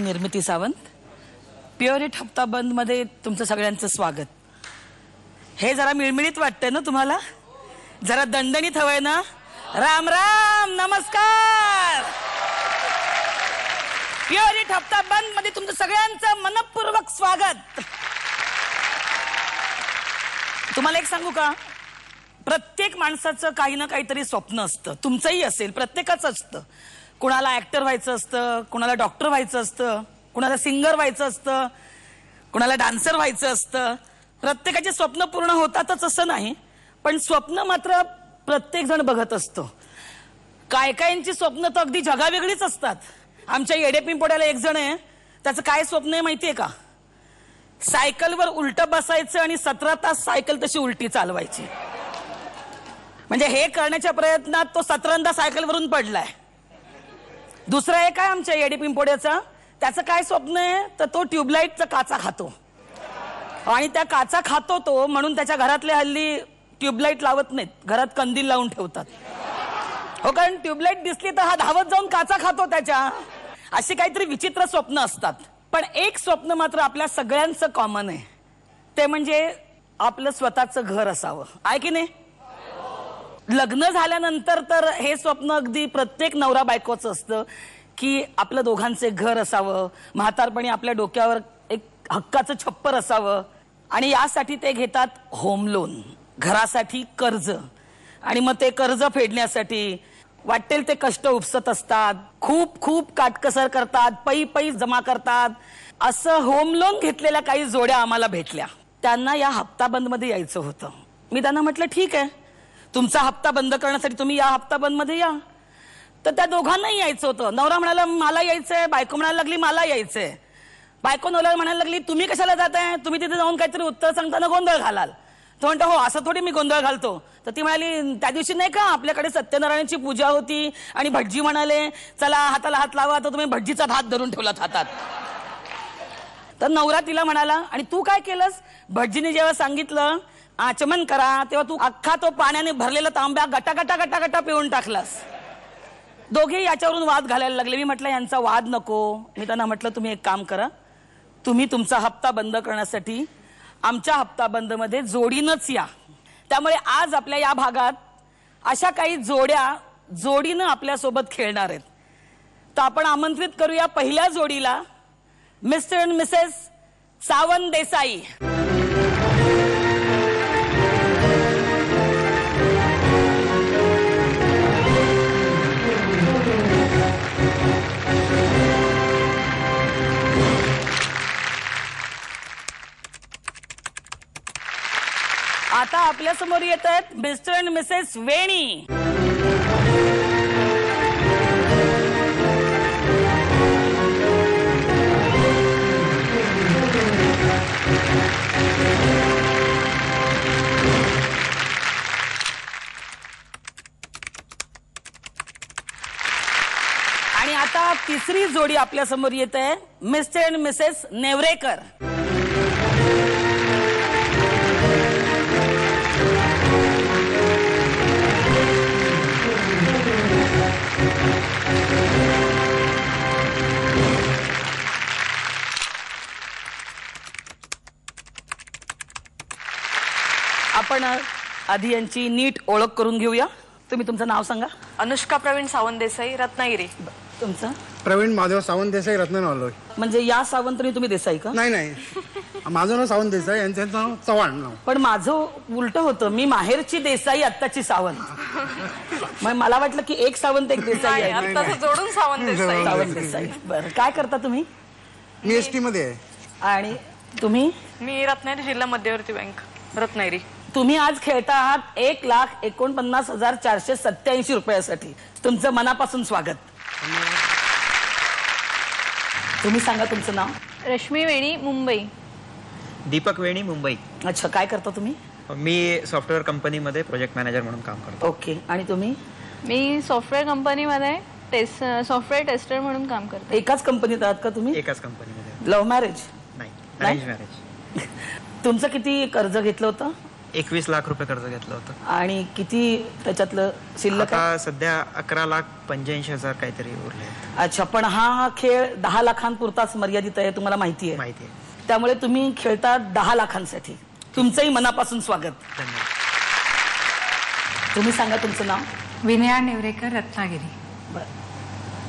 निर्मिती Sawant. Pure hit हप्ता बंद मध्ये तुमचं सगळ्यांचं स्वागत. हे जरा मिळमिळीत वाटतंय ना तुम्हाला? जरा दणदणीत हवंय ना? राम राम नमस्कार. प्युअर हिट हप्ता बंद मध्ये तुमचं सगळ्यांचं मनपूर्वक स्वागत. तुम्हाला एक सांगू का, प्रत्येक माणसाचं काही ना काहीतरी स्वप्न असतं. तुमचंही असेल, प्रत्येकाचं असतं. कुणाला ऍक्टर व्हायचं असतं, कुणाला डॉक्टर व्हायचं असतं, कुणाला सिंगर व्हायचं असतं, कुणाला डान्सर व्हायचं असतं. प्रत्येकाचे स्वप्न पूर्ण होतातच असं नाही, पण स्वप्न मात्र प्रत्येक जण बघत असतो. काय कायांची स्वप्न तर अगदी जगावेगळीच असतात. आमच्या येडेपिंपोड्याला एक जण आहे, त्याचं काय स्वप्न आहे माहितीये का? सायकलवर उलट बसायचं आणि 17 तास सायकल तशी उलटी चालवायची. म्हणजे हे करण्याच्या प्रयत्नात तो 17दा सायकलवरून पडलाय. दुसरा एक आहे आमच्या येडेपिंपोड्याचा, त्याचं काय स्वप्न आहे तर तो ट्यूबलाईटचा काचा खातो. आणि त्या काचा खातो तो म्हणून त्याच्या घरातले हल्ली ट्यूबलाईट लावत नाहीत, घरात कंदील लावून ठेवतात. हो, कारण ट्यूबलाईट दिसली तर हा धावत जाऊन काचा खातो त्याच्या. अशी काहीतरी विचित्र स्वप्न असतात. पण एक स्वप्न मात्र आपल्या सगळ्यांचं कॉमन आहे, ते म्हणजे आपलं स्वतःचं घर असावं. आहे की नाही? लग्न झाल्यानंतर तर हे स्वप्न अगदी प्रत्येक नवरा बायकोचं असतं की आपलं दोघांचे घर असावं, म्हातारपणी आपल्या डोक्यावर एक हक्काचं छप्पर असावं. आणि यासाठी ते घेतात होम लोन, घरासाठी कर्ज. आणि मग ते कर्ज फेडण्यासाठी वाटेल ते कष्ट उपसत असतात, खूप खूप काटकसर करतात, पै पै जमा करतात. असं होम लोन घेतलेल्या काही जोड्या आम्हाला भेटल्या. त्यांना या हप्ता बंद मध्ये यायचं होतं. मी त्यांना म्हटलं ठीक आहे, तुमचा हप्ता बंद करण्यासाठी तुम्ही या हप्ता बंद मध्ये या. तर त्या दोघांनाही यायचं होतं. नवरा म्हणाला मला यायचंय, बायको म्हणायला लागली मला यायचंय. बायको नवऱ्याला म्हणायला लागली तुम्ही कशाला जाताय, तुम्ही तिथे जाऊन काहीतरी उत्तर सांगताना गोंधळ घालाल. तो म्हणतो हो असं थोडी मी गोंधळ घालतो. तर ती म्हणाली त्या दिवशी नाही का आपल्याकडे सत्यनारायणची पूजा होती आणि भटजी म्हणाले चला हाताला हात लावा, तर तुम्ही भटजीचा हात धरून ठेवलात हातात. तर नवरा तिला म्हणाला आणि तू काय केलंस? भटजीने जेव्हा सांगितलं आचमन करा तेव्हा तू अख्खा तो पाण्याने भरलेला तांब्या गटा गटा गटा गटा पिऊन टाकलास. दोघे याच्यावरून वाद घालायला लागले. मी म्हटलं यांचा वाद नको. मी त्यांना म्हटलं तुम्ही एक काम करा, तुम्ही तुमचा हप्ता बंद करण्यासाठी आमच्या हप्ता बंद मध्ये जोडीनच या. त्यामुळे आज आपल्या या भागात अशा काही जोड्या जोडीनं आपल्यासोबत खेळणार आहेत. तर आपण आमंत्रित करूया पहिल्या जोडीला, mister and Mrs Sawant Desai. आता आपल्या समोर येत आहेत मिस्टर अँड मिसेस वेणी. आणि आता तिसरी जोडी आपल्या समोर येत आहे, मिस्टर अँड मिसेस नेवरेकर. आपण आधी यांची नीट ओळख करून घेऊया. तुम्ही तुमचं नाव सांगा. अनुष्का प्रवीण सावंत देसाई, रत्नागिरी. तुमचं? प्रवीण माधव सावंत देसाई, रत्नागिरी. म्हणजे या सावंतनी तुम्ही देसाई का? नाही नाही, माझं नाव सावंत देसाई, यांचं नाव चव्हाण नाव. पण माझं उलट होतं, मी माहेरची देसाई, आत्ताची सावंत. मग मला वाटलं की एक सावंत एक देसाई आहे. आत्ताचं जोडून सावंत देसाई. सावंत देसाई. बरं, काय करता तुम्ही? मी एसटी मध्ये आहे. आणि तुम्ही? मी रत्नागिरी जिल्हा मध्यवर्ती बँक, रत्नागिरी. तुम्ही आज खेळता आहात 1,49,487 रुपयासाठी. तुमचं मनापासून स्वागत. तुम्ही सांगा तुमचं नाव. रश्मी वेणी, मुंबई. दीपक वेणी, मुंबई. अच्छा, काय करता तुम्ही? मी सॉफ्टवेअर कंपनीमध्ये प्रोजेक्ट मॅनेजर म्हणून काम करतो. ओके. आणि तुम्ही? मी सॉफ्टवेअर कंपनीमध्ये सॉफ्टवेअर टेस्टर म्हणून काम करते. एकाच कंपनीत आहात का तुम्ही? एकाच कंपनीमध्ये. Love marriage? नाही, अरेंज मॅरेज. तुमचं किती कर्ज घेतलं होतं? 21 लाख रुपये कर्ज घेतलं होतं. आणि किती त्याच्यातलं शिल्लक आहे? आता सध्या 11,85,000 काहीतरी उरले आहेत. अच्छा, पण हा खेळ 10 लाखांपुरताच मर्यादित आहे, तुम्हाला माहिती आहे. माहिती आहे. त्यामुळे तुम्ही खेळता 10 लाखांसाठी. तुमचंही मनापासून स्वागत. धन्यवाद. तुम्ही सांगा तुमचं नाव. विनया नेवरेकर, रत्नागिरी.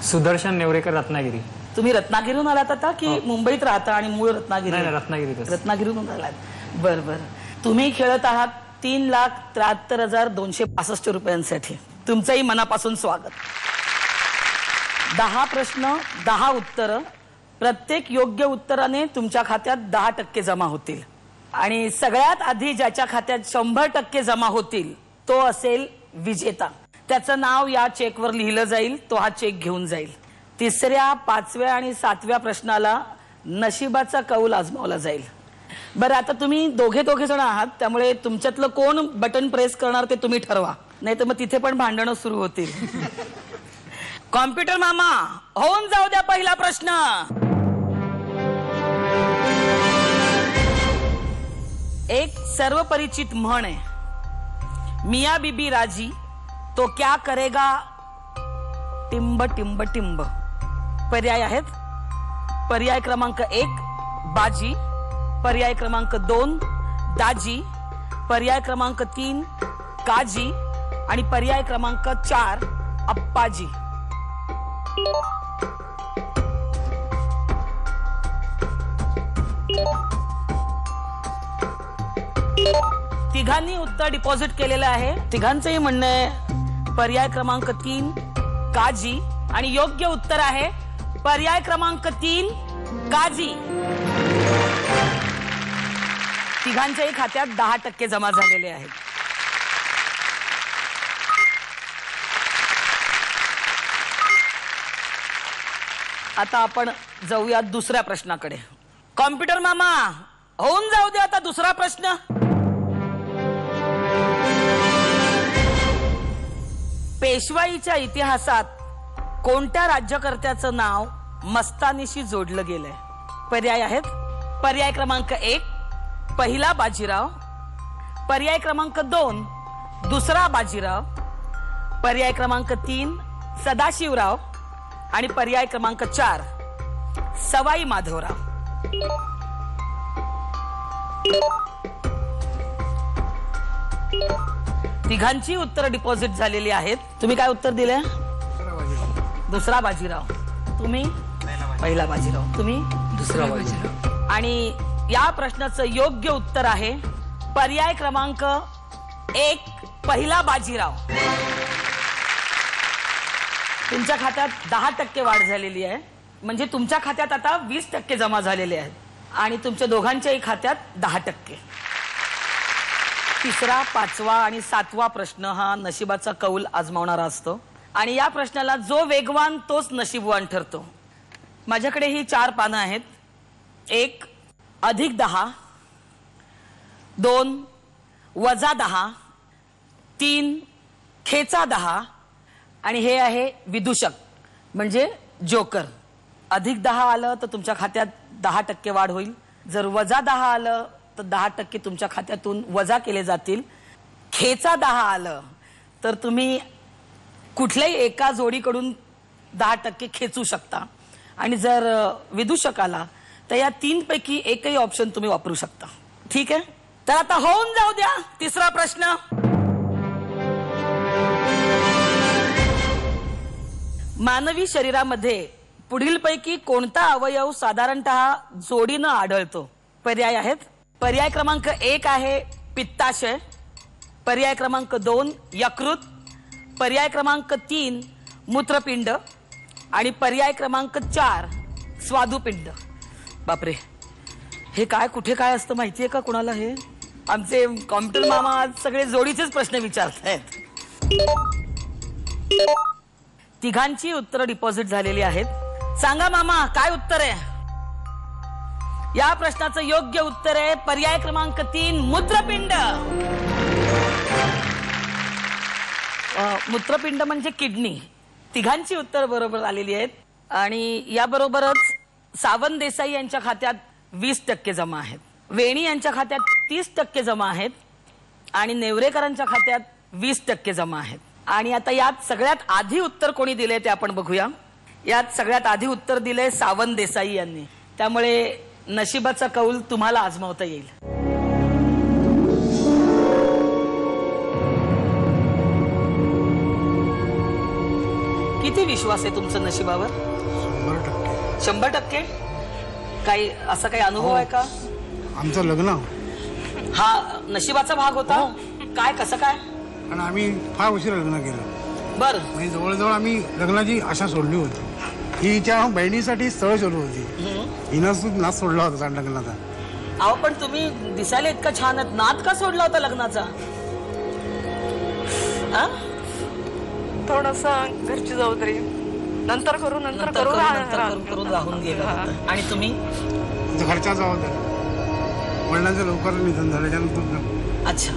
सुदर्शन नेवरेकर, रत्नागिरी. तुम्ही रत्नागिरीहून आलात आता की मुंबईत राहता आणि मूळ रत्नागिरी? नाही, रत्नागिरीतच. रत्नागिरीहून आलात. बर बर. तुम्ही खेळत आहात 3,73,265 रुपयांसाठी. तुमचंही मनापासून स्वागत. 10 प्रश्न, 10 उत्तरं. प्रत्येक योग्य उत्तराने तुमच्या खात्यात 10% जमा होतील. आणि सगळ्यात आधी ज्याच्या खात्यात 100% जमा होतील तो असेल विजेता. त्याचं नाव या चेकवर लिहिलं जाईल. तो हा चेक घेऊन जाईल. तिसऱ्या, 5व्या आणि 7व्या प्रश्नाला नशिबाचा कौल आजमावला जाईल. बरं, आता तुम्ही दोघे जण आहात, त्यामुळे तुमच्यातलं कोण बटन प्रेस करणार ते तुम्ही ठरवा, नाही तर मग तिथे पण भांडणं सुरू होतील. कॉम्प्युटर मामा, होऊन जाऊ द्या पहिला प्रश्न. एक सर्वपरिचित म्हण आहे, मिया बीबी राजी तो क्या करेगा टिंब टिंब टिंब. पर्याय आहेत. पर्याय क्रमांक 1 बाजी, पर्याय क्रमांक 2 दाजी, पर्याय क्रमांक 3 काजी आणि पर्याय क्रमांक 4 अप्पाजी. तिघांनी उत्तर डिपॉझिट केलेलं आहे. तिघांचंही म्हणणं आहे पर्याय क्रमांक 3 काजी आणि योग्य उत्तर आहे पर्याय क्रमांक 3 काजी. तिघांच्याही खात्यात 10% जमा झालेले आहेत. आता आपण जाऊया दुसऱ्या प्रश्नाकडे. कॉम्प्युटर मामा, होऊन जाऊ दे आता दुसरा प्रश्न. पेशवाईच्या इतिहासात कोणत्या राज्यकर्त्याचं नाव मस्तानीशी जोडलं गेलंय? पर्याय आहेत. पर्याय क्रमांक 1 पहिला बाजीराव, पर्याय क्रमांक 2 दुसरा बाजीराव, पर्याय क्रमांक 3 सदाशिवराव आणि पर्याय क्रमांक 4 सवाई माधवराव. तिघांची उत्तर डिपॉझिट झालेली आहेत. तुम्ही काय उत्तर दिले? दुसरा बाजीराव. तुम्ही पहिला बाजीराव. तुम्ही दुसरा बाजीराव. आणि या प्रश्नाचं योग्य उत्तर आहे पर्याय क्रमांक 1 पहिला बाजीराव. तुमच्या खात्यात 10% वाढ झालेली आहे. म्हणजे तुमच्या खात्यात आता 20% जमा झालेले आहेत आणि तुमच्या दोघांच्याही खात्यात 10%. तिसरा, 5वा आणि 7वा प्रश्न हा नशिबाचा कौल आजमावणारा असतो आणि या प्रश्नाला जो वेगवान तोच नशीबवान ठरतो. माझ्याकडे ही 4 पानं आहेत. 1 अधिक 10, 2 वजा 10, 3 खेचा 10 आणि हे आहे विदूषक म्हणजे जोकर. अधिक 10 आलं तर तुमच्या खात्यात 10% वाढ होईल. जर वजा 10 आलं तर 10% तुमच्या खात्यातून वजा केले जातील. खेचा 10 आलं तर तुम्ही कुठल्याही एका जोडीकडून 10% खेचू शकता आणि जर विदूषक आला तर या 3 पैकी एकही ऑप्शन तुम्ही वापरू शकता. ठीक आहे, तर आता होऊन जाऊ द्या तिसरा प्रश्न. मानवी शरीरामध्ये पुढीलपैकी कोणता अवयव साधारणतः जोडीनं आढळतो? पर्याय आहेत. पर्याय क्रमांक 1 आहे पित्ताशय, पर्याय क्रमांक 2 यकृत, पर्याय क्रमांक 3 मूत्रपिंड आणि पर्याय क्रमांक 4 स्वादुपिंड. बापरे, हे काय कुठे काय असतं माहितीये का कुणाला? हे आमचे कॉम्प्युटर मामा आज सगळे जोडीचेच प्रश्न विचारतायत. तिघांची उत्तरं डिपॉझिट झालेली आहेत. सांगा मामा, काय उत्तर आहे? या प्रश्नाचं योग्य उत्तर आहे पर्याय क्रमांक 3 मूत्रपिंड. मूत्रपिंड म्हणजे किडनी. तिघांची उत्तर बरोबर आलेली आहेत आणि याबरोबरच सावंत देसाई यांच्या खात्यात 20% जमा आहेत. वेणी यांच्या खात्यात 30% जमा आहेत. आणि नेवरेकरांच्या खात्यात 20% जमा आहेत. आणि आता यात सगळ्यात आधी उत्तर कोणी दिले ते आपण बघूया. यात सगळ्यात आधी उत्तर दिले सावंत देसाई यांनी. त्यामुळे नशिबाचा कौल तुम्हाला आजमावता येईल. किती विश्वास आहे तुमचं नशिबावर? 100%. 100%? काही असा काही अनुभव आहे का? आमचं लग्न हा नशिबाचा भाग होता. काय कसं काय? आणि आम्ही फार उशिरा लग्न केलं. बर म्हणजे जवळजवळ आम्ही लग्नाची आशा सोडली होती. ही हिच्या बहिणीसाठी स्थळ शोधत होती. हिनं सुद्धा नाच सोडला होता लग्नाचा. अहो पण तुम्ही दिसायला इतका छान आहेत, नाद का सोडला होता लग्नाचा? आ? थोडस घरची जबाबदारी नंतर करू नंतर करून राहून गेला होता. आणि तुम्ही? घरच्या जबाबदारी, वडिलांचं लवकर निधन झालं, त्यानंतर अच्छा.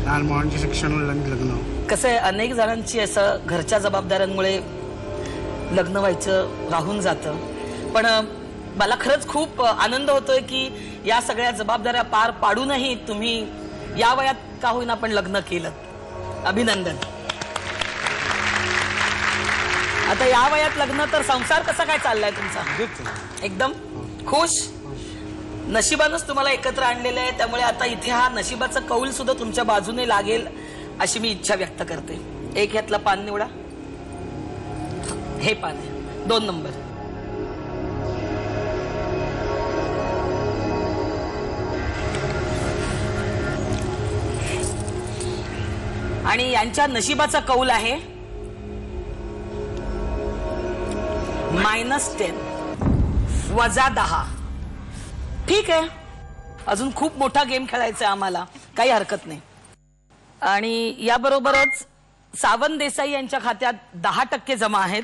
लहान मुलांचे शिक्षण, लग्न. कसं आहे, अनेक जणांची असं घरच्या जबाबदाऱ्यांमुळे लग्न व्हायचं राहून जातं. पण मला खरंच खूप आनंद होतोय की या सगळ्या जबाबदाऱ्या पार पाडूनही तुम्ही या वयात का होईना पण लग्न केलं. अभिनंदन. आता या वयात लग्न, तर संसार कसा काय चाललाय तुमचा? एकदम खुश. नशिबानंच तुम्हाला एकत्र आणलेलं आहे. त्यामुळे आता इथे हा नशिबाचा कौल सुद्धा तुमच्या बाजूने लागेल अशी मी इच्छा व्यक्त करते. एक ह्यातला पान निवडा. हे पान आहे 2 नंबर. आणि यांच्या नशिबाचा कौल आहे -10 -10. ठीक आहे, अजून खूप मोठा गेम खेळायचा आहे आम्हाला, काही हरकत नाही. आणि याबरोबरच सावंत देसाई यांच्या खात्यात 10% जमा आहेत.